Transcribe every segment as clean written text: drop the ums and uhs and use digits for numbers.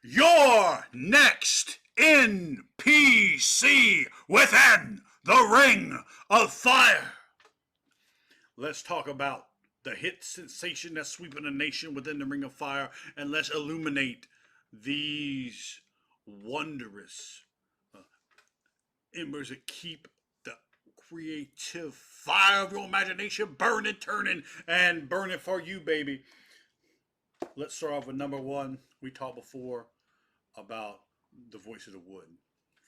Your next NPC within the Ring of Fire. Let's talk about the hit sensation that's sweeping the nation within the Ring of Fire, and let's illuminate these wondrous embers that keep the creative fire of your imagination burning, turning, and burning for you, baby. Let's start off with number one. We talked before about the Voice of the Wood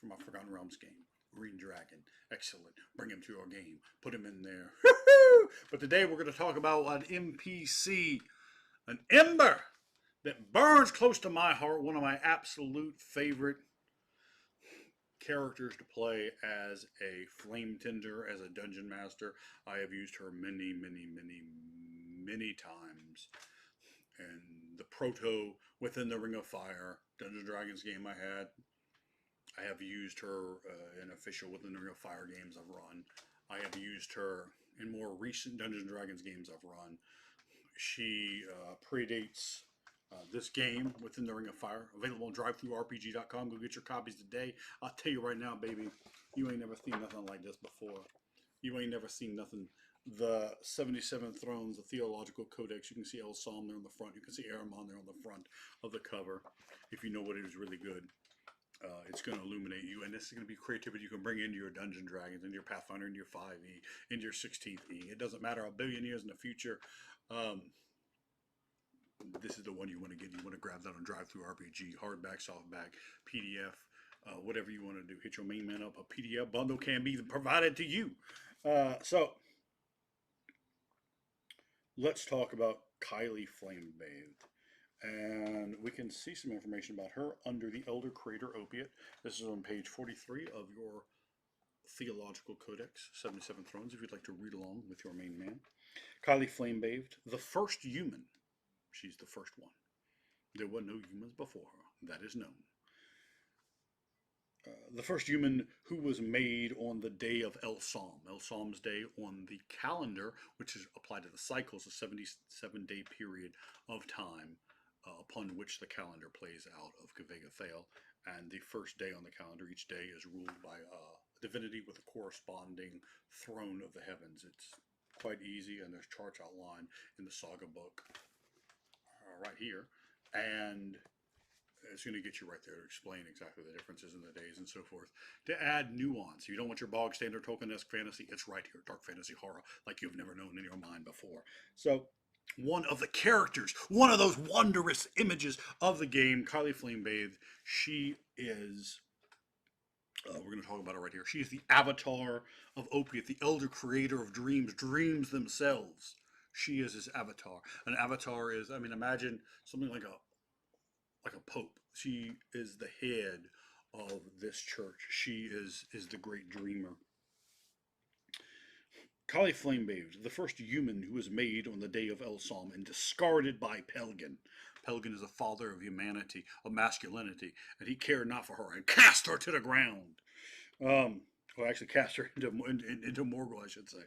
from our Forgotten Realms game. Green Dragon. Excellent. Bring him to your game. Put him in there. But today we're going to talk about an NPC, an ember that burns close to my heart. One of my absolute favorite characters to play as a flame tender, as a dungeon master. I have used her many, many, many, many times. And the proto within the Ring of Fire Dungeons & Dragons game I have used her in official within the Ring of Fire games I've run. I have used her in more recent Dungeons & Dragons games I've run. She predates this game within the Ring of Fire. Available on drivethrurpg.com. Go get your copies today. I'll tell you right now, baby, you ain't never seen nothing like this before. You ain't never seen nothing. The 77 Thrones, the Theological Codex. You can see El Psalm there on the front. You can see Aramon there on the front of the cover. If you know what it is really good, it's going to illuminate you. And this is going to be creativity you can bring into your Dungeon Dragons, into your Pathfinder, into your 5e, into your 16th E. It doesn't matter a billion years in the future. This is the one you want to get. You want to grab that on drivethrurpg, hardback, softback, PDF, whatever you want to do. Hit your main man up. A PDF bundle can be provided to you. So let's talk about Kylie Flamebathed. And we can see some information about her under the Elder Creator Opiate. This is on page 43 of your Theological Codex, 77 Thrones, if you'd like to read along with your main man. Kylie Flamebathed, the first human. She's the first one. There were no humans before her. That is known. The first human who was made on the day of El Psalm. El Psalm's day on the calendar, which is applied to the cycles, a 77-day period of time upon which the calendar plays out of Kavega Thale. And the first day on the calendar, each day is ruled by a divinity with a corresponding throne of the heavens. It's quite easy, and there's charts outlined in the saga book right here. And it's going to get you right there to explain exactly the differences in the days and so forth. To add nuance, if you don't want your bog standard Tolkien-esque fantasy, it's right here. Dark fantasy horror like you've never known in your mind before. So one of the characters, one of those wondrous images of the game, Kylie Flamebathed, she is, we're going to talk about it right here. She is the avatar of Opiate, the elder creator of dreams, dreams themselves. She is his avatar. An avatar is, I mean, imagine something like a pope. She is the head of this church. She is the great dreamer. Kylie Flamebathed, the first human who was made on the day of El Psalm and discarded by Pelgan. Pelgan is the father of humanity, of masculinity, and he cared not for her and cast her to the ground. Well, actually cast her into Morgul, I should say.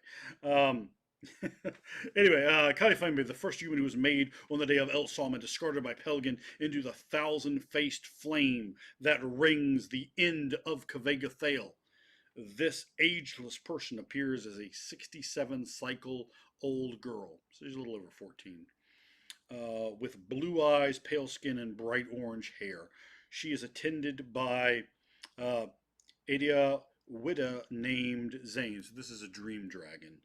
Anyway, Kylie Flamebathed, the first human who was made on the day of El Psalm and discarded by Pelgan into the thousand-faced flame that rings the end of Kavega Thale. This ageless person appears as a 67-cycle-old girl, so she's a little over 14, with blue eyes, pale skin, and bright orange hair. She is attended by Adia Widda named Zane. So this is a dream dragon.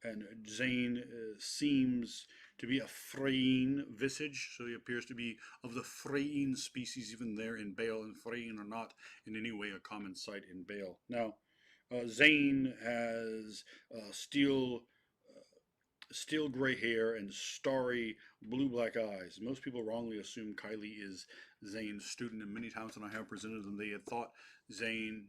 And Zane seems to be a Freyne visage, so he appears to be of the Freyne species, even there in Bale, and Freyne are not in any way a common sight in Bale. Now, Zane has steel gray hair and starry blue-black eyes. Most people wrongly assume Kylie is Zane's student, and many times when I have presented them, they had thought Zane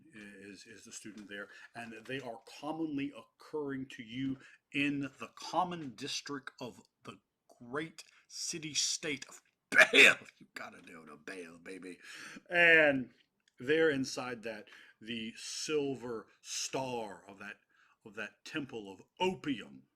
is the student there, and they are commonly occurring to you in the common district of the great city-state of Bale. You gotta know the Bale, baby. And there inside that, the silver star of that temple of opium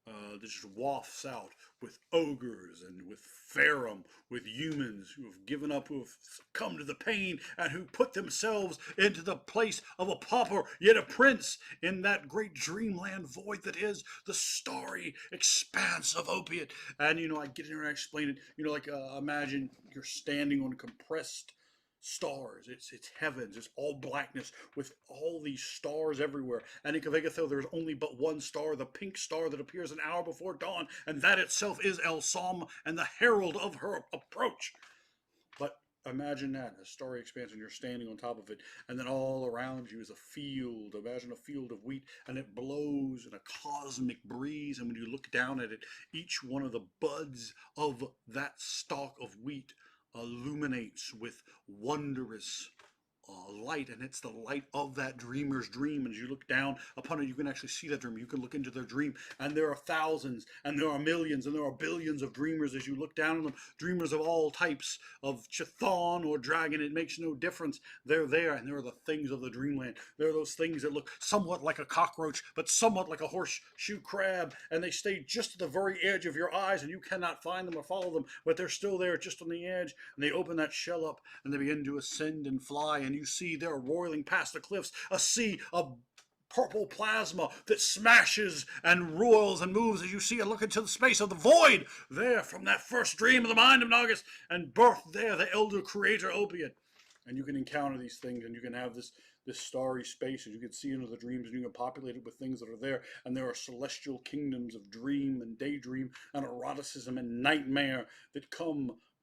that just wafts out with ogres and with Farum, with humans who have given up, who have come to the pain, and who put themselves into the place of a pauper, yet a prince, in that great dreamland void that is the starry expanse of opiate. And, I get in there and I explain it, imagine you're standing on compressed stars. It's heavens. It's all blackness with all these stars everywhere. And in Kvegathil, there's only but one star, the pink star that appears an hour before dawn, and that itself is El Som and the herald of her approach. But imagine that, a starry expanse, and you're standing on top of it, and then all around you is a field. Imagine a field of wheat, and it blows in a cosmic breeze. And when you look down at it, each one of the buds of that stalk of wheat illuminates with wondrous light, and it's the light of that dreamer's dream. And as you look down upon it, you can actually see that dream. You can look into their dream, and there are thousands, and there are millions, and there are billions of dreamers as you look down on them. Dreamers of all types, of Chthon or dragon, it makes no difference. They're there, and there are the things of the dreamland. There are those things that look somewhat like a cockroach, but somewhat like a horseshoe crab, and they stay just at the very edge of your eyes, and you cannot find them or follow them, but they're still there just on the edge. And they open that shell up, and they begin to ascend and fly, and you see they're roiling past the cliffs, a sea of purple plasma that smashes and roils and moves as you see and look into the space of the void there from that first dream of the mind of Nagas, and birth there the elder creator opiate. And you can encounter these things, and you can have this starry space, and you can see into the dreams, and you can populate it with things that are there. And there are celestial kingdoms of dream and daydream and eroticism and nightmare that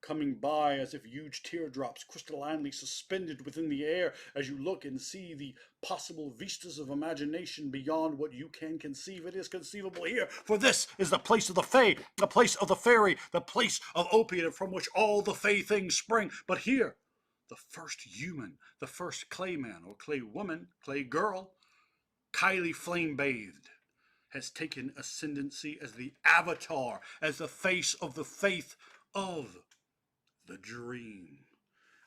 coming by as if huge teardrops crystallinely suspended within the air as you look and see the possible vistas of imagination beyond what you can conceive. It is conceivable here, for this is the place of the Fae, the place of the fairy, the place of opiate, from which all the Fae things spring. But here, the first human, the first clay man or clay woman, clay girl, Kylie Flamebathed, has taken ascendancy as the avatar, as the face of the faith of the dream.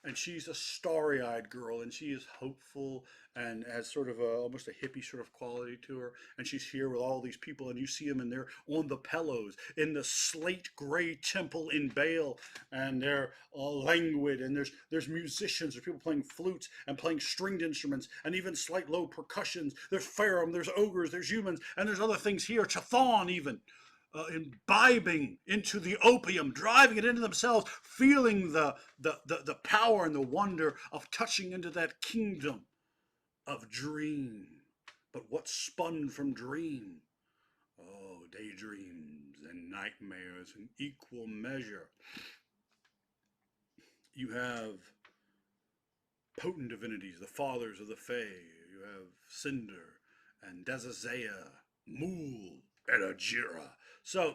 And she's a starry-eyed girl, and she is hopeful and has sort of almost a hippie sort of quality to her. And she's here with all these people, and you see them, and they're on the pillows in the slate gray temple in Bale, and they're languid. And there's musicians, there's people playing flutes and playing stringed instruments, and even slight low percussions. There's Farum, there's ogres, there's humans, and there's other things here, Chthon even. Imbibing into the opium, driving it into themselves, feeling the power and the wonder of touching into that kingdom of dream. But what spun from dream? Oh, daydreams and nightmares in equal measure. You have potent divinities, the fathers of the Fae. You have Cinder and Dazazea, Mool, and Ajira. So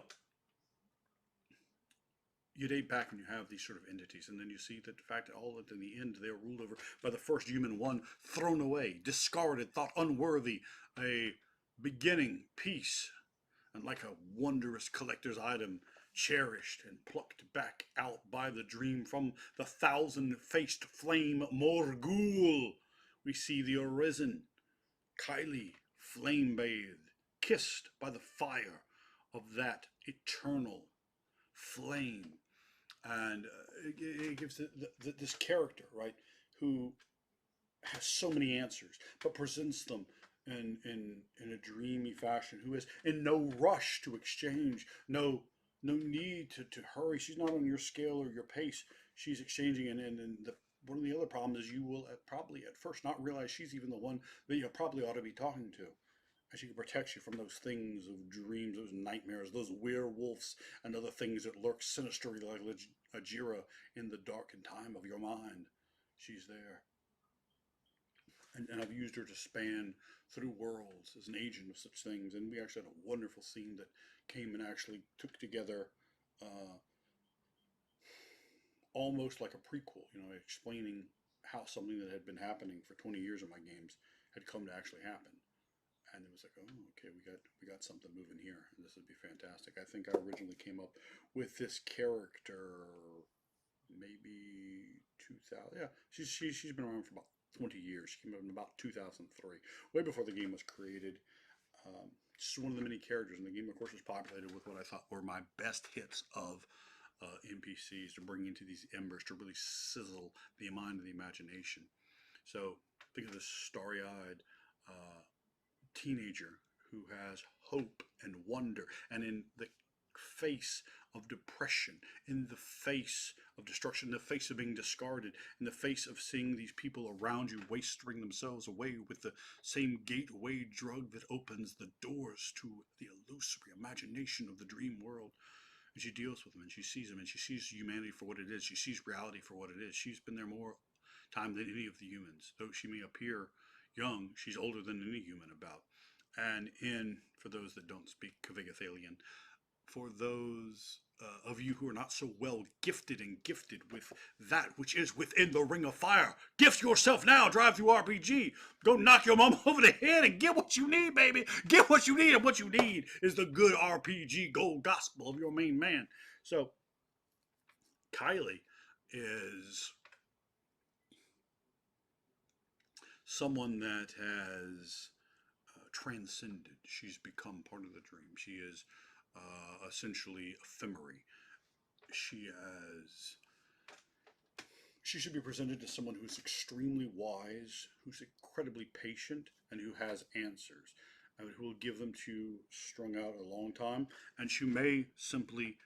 you date back and you have these sort of entities, and then you see that the fact that all in the end they are ruled over by the first human one, thrown away, discarded, thought unworthy, a beginning piece, and like a wondrous collector's item, cherished and plucked back out by the dream from the thousand-faced flame Morgul. We see the arisen Kylie, flame-bathed, kissed by the fire of that eternal flame. And it gives this character, right, who has so many answers, but presents them in a dreamy fashion, who is in no rush to exchange, no need to hurry. She's not on your scale or your pace. She's exchanging, and one of the other problems is you will probably at first not realize she's even the one that you probably ought to be talking to. And she can protect you from those things of dreams, those nightmares, those werewolves, and other things that lurk sinisterly like Ajira in the darkened time of your mind. She's there. And I've used her to span through worlds as an agent of such things. And we actually had a wonderful scene that came and actually took together almost like a prequel, explaining how something that had been happening for 20 years in my games had come to actually happen. And it was like, oh, okay, we got something moving here, and this would be fantastic. I think I originally came up with this character maybe 2000. Yeah, she's been around for about 20 years. She came up in about 2003, way before the game was created. She's one of the many characters, and the game, of course, was populated with what I thought were my best hits of NPCs to bring into these embers to really sizzle the mind and the imagination. So think of this starry-eyed teenager who has hope and wonder, and in the face of depression, in the face of destruction, in the face of being discarded, in the face of seeing these people around you wasting themselves away with the same gateway drug that opens the doors to the illusory imagination of the dream world. And she deals with them, and she sees them, and she sees humanity for what it is. She sees reality for what it is. She's been there more time than any of the humans. Though she may appear young, she's older than any human about. And for those that don't speak Kavagathalian, for those of you who are not so well gifted and gifted with that which is within the ring of fire, gift yourself now, drivethrurpg. Go knock your mom over the head and get what you need, baby. Get what you need, and what you need is the good RPG gold gospel of your main man. So, Kylie is someone that has transcended. She's become part of the dream. She is essentially ephemery. She should be presented as someone who's extremely wise, who's incredibly patient, and who has answers, and who will give them to you strung out a long time. And she may simply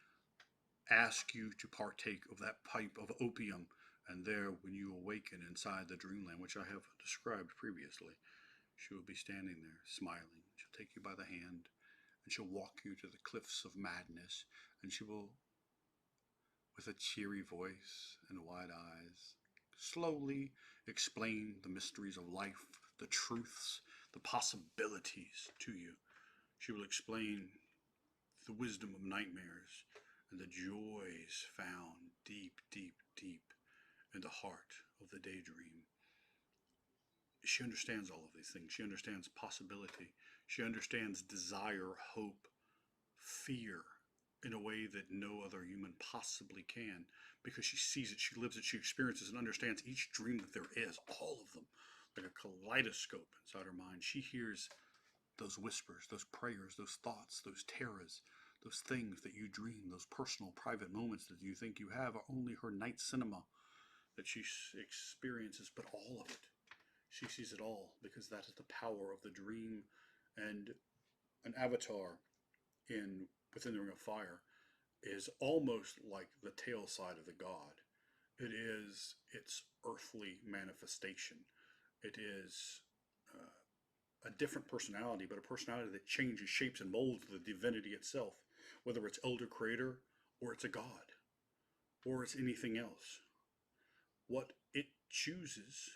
ask you to partake of that pipe of opium, and there, when you awaken inside the dreamland, which I have described previously, she will be standing there, smiling. She'll take you by the hand, and she'll walk you to the cliffs of madness, and she will, with a cheery voice and wide eyes, slowly explain the mysteries of life, the truths, the possibilities to you. She will explain the wisdom of nightmares and the joys found deep, deep, deep in the heart of the daydream. She understands all of these things. She understands possibility. She understands desire, hope, fear in a way that no other human possibly can, because she sees it, she lives it, she experiences and understands each dream that there is, all of them, like a kaleidoscope inside her mind. She hears those whispers, those prayers, those thoughts, those terrors, those things that you dream, those personal, private moments that you think you have are only her night cinema that she experiences, but all of it. She sees it all, because that is the power of the dream. And an avatar within the Ring of Fire is almost like the tail side of the god. It is its earthly manifestation. It is a different personality, but a personality that changes, shapes, and molds the divinity itself, whether it's Elder Creator, or it's a god, or it's anything else. What it chooses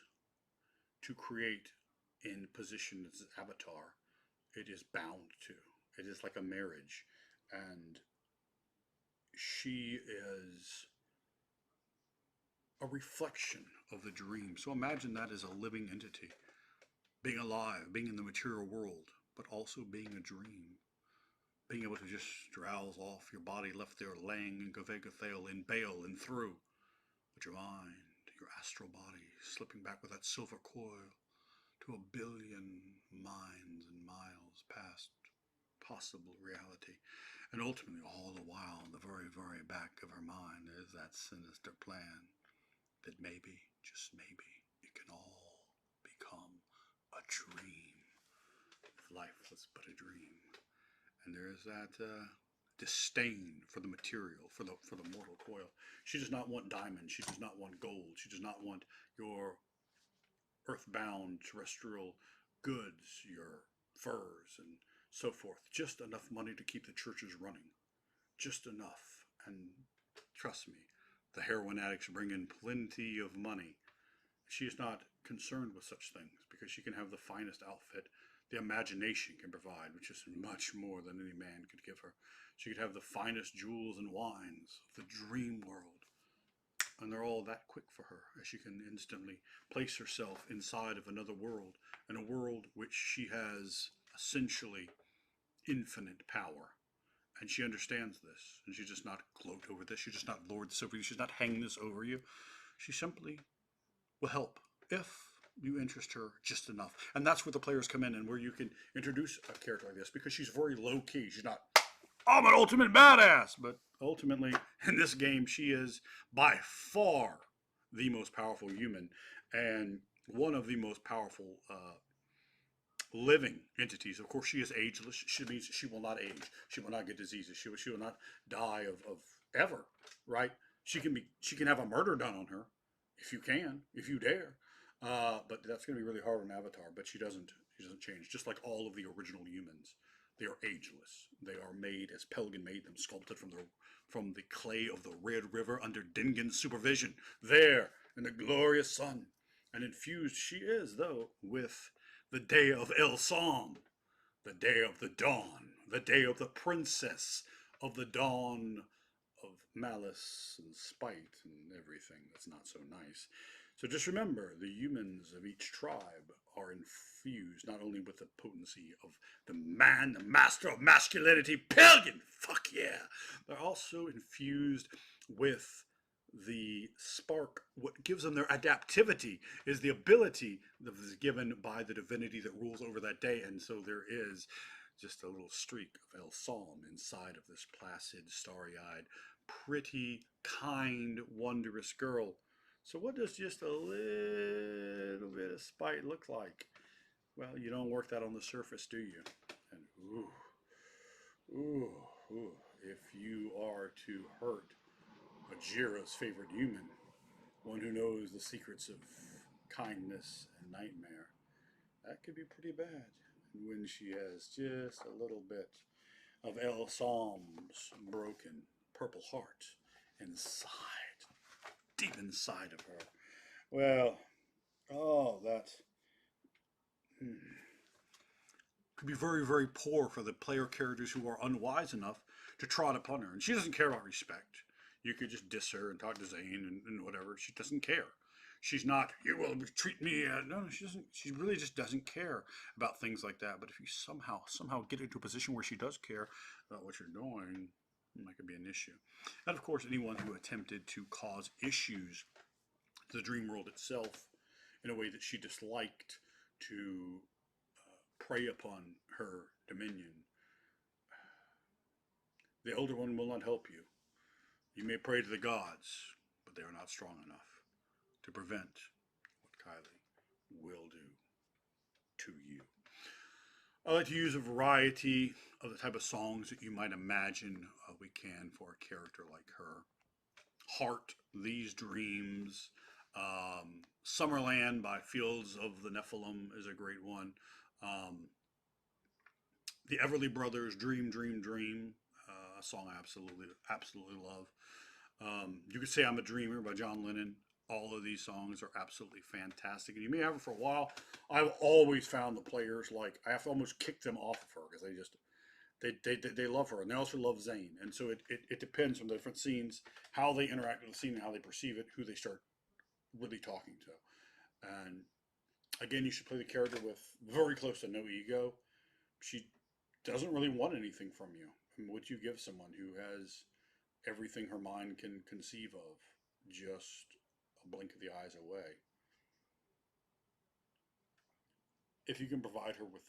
to create in position as avatar, it is bound to. It is like a marriage, and she is a reflection of the dream. So imagine that as a living entity, being alive, being in the material world, but also being a dream, being able to just drowse off, your body left there laying in Kavagathale, in Bale, and through, but your mind, your astral body, slipping back with that silver coil to 1 billion minds and miles past possible reality. And ultimately, all the while, in the very, very back of her mind, is that sinister plan that maybe, just maybe, it can all become a dream. If life was but a dream. And there is that disdain for the material, for the mortal coil. She does not want diamonds. She does not want gold. She does not want your earthbound terrestrial goods, your furs and so forth. Just enough money to keep the churches running. Just enough. And trust me, the heroin addicts bring in plenty of money. She is not concerned with such things, because she can have the finest outfit the imagination can provide, which is much more than any man could give her. She could have the finest jewels and wines of the dream world, and they're all that quick for her, as she can instantly place herself inside of another world, and a world which she has essentially infinite power. And she understands this, and she does not gloat over this. She does not lord this over you. She does not hang this over you. She simply will help if You interest her just enough. And that's where the players come in and where you can introduce a character like this because she's very low key. She's not, I'm an ultimate badass. But ultimately, in this game, she is by far the most powerful human and one of the most powerful living entities. Of course, she is ageless. She means she will not age. She will not get diseases. She will not die of ever. Right? She can have a murder done on her if you dare. But that's going to be really hard on Avatar. But she doesn't change. Just like all of the original humans, they are ageless. They are made as Pelgan made them, sculpted from the clay of the Red River under Dingin's supervision. There in the glorious sun, and infused she is though with the day of El Som, the day of the dawn, the day of the princess of the dawn of malice and spite and everything that's not so nice. So just remember, the humans of each tribe are infused not only with the potency of the man, the master of masculinity, Pelgan, fuck yeah, they're also infused with the spark. What gives them their adaptivity is the ability that is given by the divinity that rules over that day. And so there is just a little streak of El Psalm inside of this placid, starry-eyed, pretty, kind, wondrous girl. So what does just a little bit of spite look like? Well, you don't work that on the surface, do you? And ooh, ooh, if you are to hurt Ajira's favorite human, one who knows the secrets of kindness and nightmare, that could be pretty bad. And when she has just a little bit of El Psalm's broken purple heart inside, deep inside of her, well, oh, that could be very, very poor for the player characters who are unwise enough to trot upon her. And she doesn't care about respect. You could just diss her and talk to Zane and whatever. She doesn't care. She's not, you will treat me. No, she doesn't. She really just doesn't care about things like that. But if you somehow get into a position where she does care about what you're doing, that could be an issue. And of course, anyone who attempted to cause issues to the dream world itself in a way that she disliked to prey upon her dominion, the Elder One will not help you. You may pray to the gods, but they are not strong enough to prevent what Kylie will do to you. I like to use a variety of the type of songs that you might imagine we can for a character like her. Heart, These Dreams, Summerland by Fields of the Nephilim is a great one. The Everly Brothers, Dream, Dream, Dream, a song I absolutely love. You could say I'm a Dreamer by John Lennon. All of these songs are absolutely fantastic. And you may have it for a while. I've always found the players, like, I have to almost kick them off of her because they love her. And they also love Zane. And so it depends on the different scenes, how they interact with the scene and how they perceive it, who they start really talking to. And again, you should play the character with very close to no ego. She doesn't really want anything from you. I mean, would you give someone who has everything her mind can conceive of just a blink of the eyes away? If you can provide her with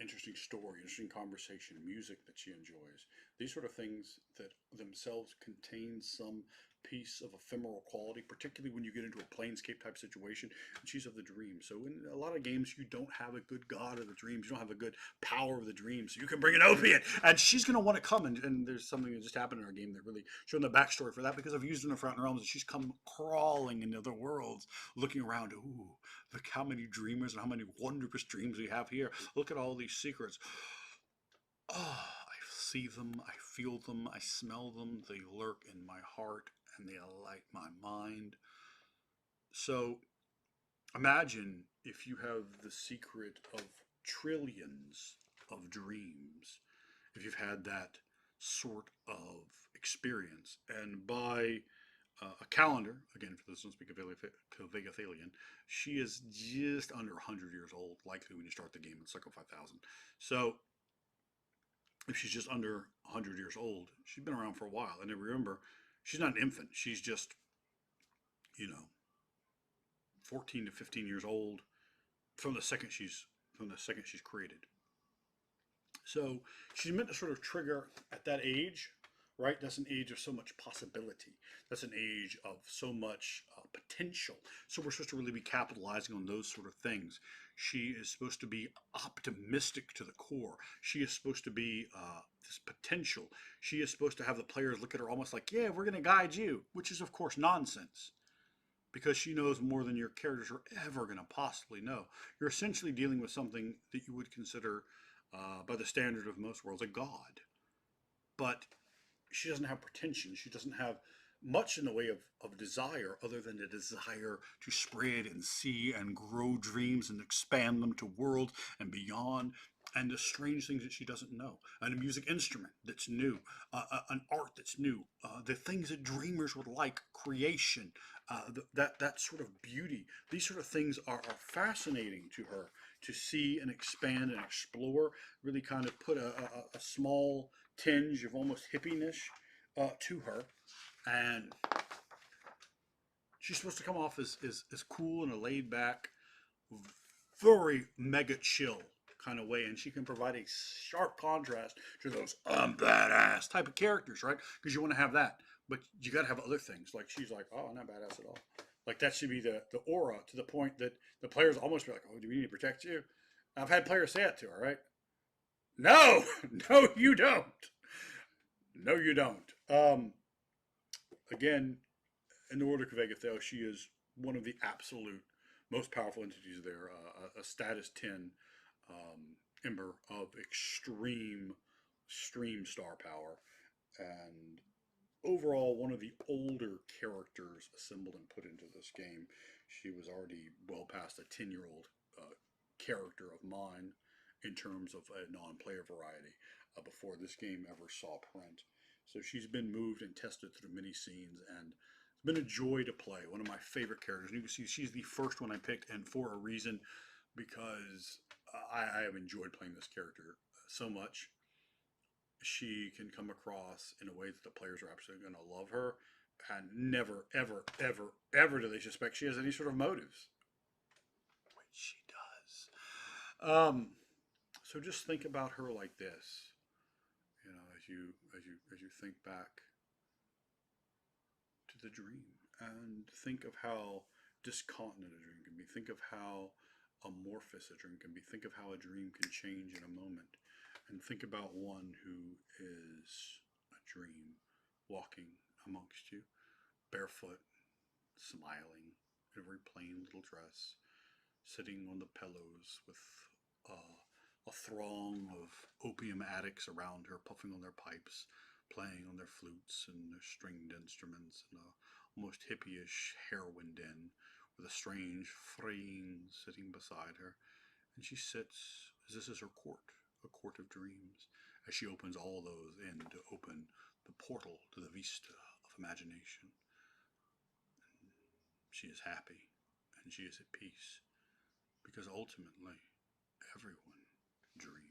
interesting story, interesting conversation, music that she enjoys, these sort of things that themselves contain some piece of ephemeral quality, particularly when you get into a planescape type situation, and she's of the dream. So in a lot of games, you don't have a good god of the dreams, you don't have a good power of the dreams, so you can bring an opiate, and she's going to want to come, and there's something that just happened in our game that really showed the backstory for that, because I've used it in the Forgotten Realms, and she's come crawling into other worlds, looking around, ooh, look how many dreamers and how many wondrous dreams we have here. Look at all these secrets. Oh, I see them, I feel them, I smell them. They lurk in my heart and they alight my mind. So imagine if you have the secret of trillions of dreams, if you've had that sort of experience. And by a calendar, again, for those who don't speak of Vegathalion, she is just under 100 years old, likely when you start the game in Cycle 5000. So if she's just under 100 years old, she's been around for a while. And then remember, she's not an infant. She's just, you know, 14 to 15 years old from the second she's created. So she's meant to sort of trigger at that age, right? That's an age of so much possibility. That's an age of so much potential. So we're supposed to really be capitalizing on those sort of things. She is supposed to be optimistic to the core. She is supposed to be this potential. She is supposed to have the players look at her almost like, yeah, we're going to guide you, which is, of course, nonsense because she knows more than your characters are ever going to possibly know. You're essentially dealing with something that you would consider, by the standard of most worlds, a god. But she doesn't have pretension. She doesn't have much in the way of desire other than a desire to spread and see and grow dreams and expand them to worlds and beyond, and the strange things that she doesn't know, and a music instrument that's new, an art that's new, the things that dreamers would like, creation, that sort of beauty. These sort of things are fascinating to her to see and expand and explore, really kind of put a small tinge of almost hippiness to her. And she's supposed to come off as cool and a laid back, very mega chill kind of way, and she can provide a sharp contrast to those badass type of characters, right? Because you want to have that, but you got to have other things. Like she's like, oh, I'm not badass at all. Like that should be the aura, to the point that the players almost be like, oh, do we need to protect you? I've had players say it to her, right? No, no, you don't. No, you don't. Again, in the world of Kvegathel, she is one of the absolute most powerful entities there. A status 10 ember of extreme star power, and overall one of the older characters assembled and put into this game. She was already well past a 10-year-old character of mine in terms of a non-player variety before this game ever saw print. So she's been moved and tested through many scenes, and it's been a joy to play. One of my favorite characters. And you can see she's the first one I picked, and for a reason, because I have enjoyed playing this character so much. She can come across in a way that the players are absolutely going to love her, and never, ever, ever, ever do they suspect she has any sort of motives, which she does. So just think about her like this, as you think back to the dream, and think of how discontinent a dream can be. Think of how amorphous a dream can be. Think of how a dream can change in a moment. And think about one who is a dream walking amongst you, barefoot, smiling, in a very plain little dress, sitting on the pillows with a throng of opium addicts around her, puffing on their pipes, playing on their flutes and their stringed instruments, and a almost hippie-ish heroin den with a strange Freying sitting beside her. And she sits, as this is her court, a court of dreams, as she opens all those in to open the portal to the vista of imagination. And she is happy, and she is at peace, because ultimately everyone dreams.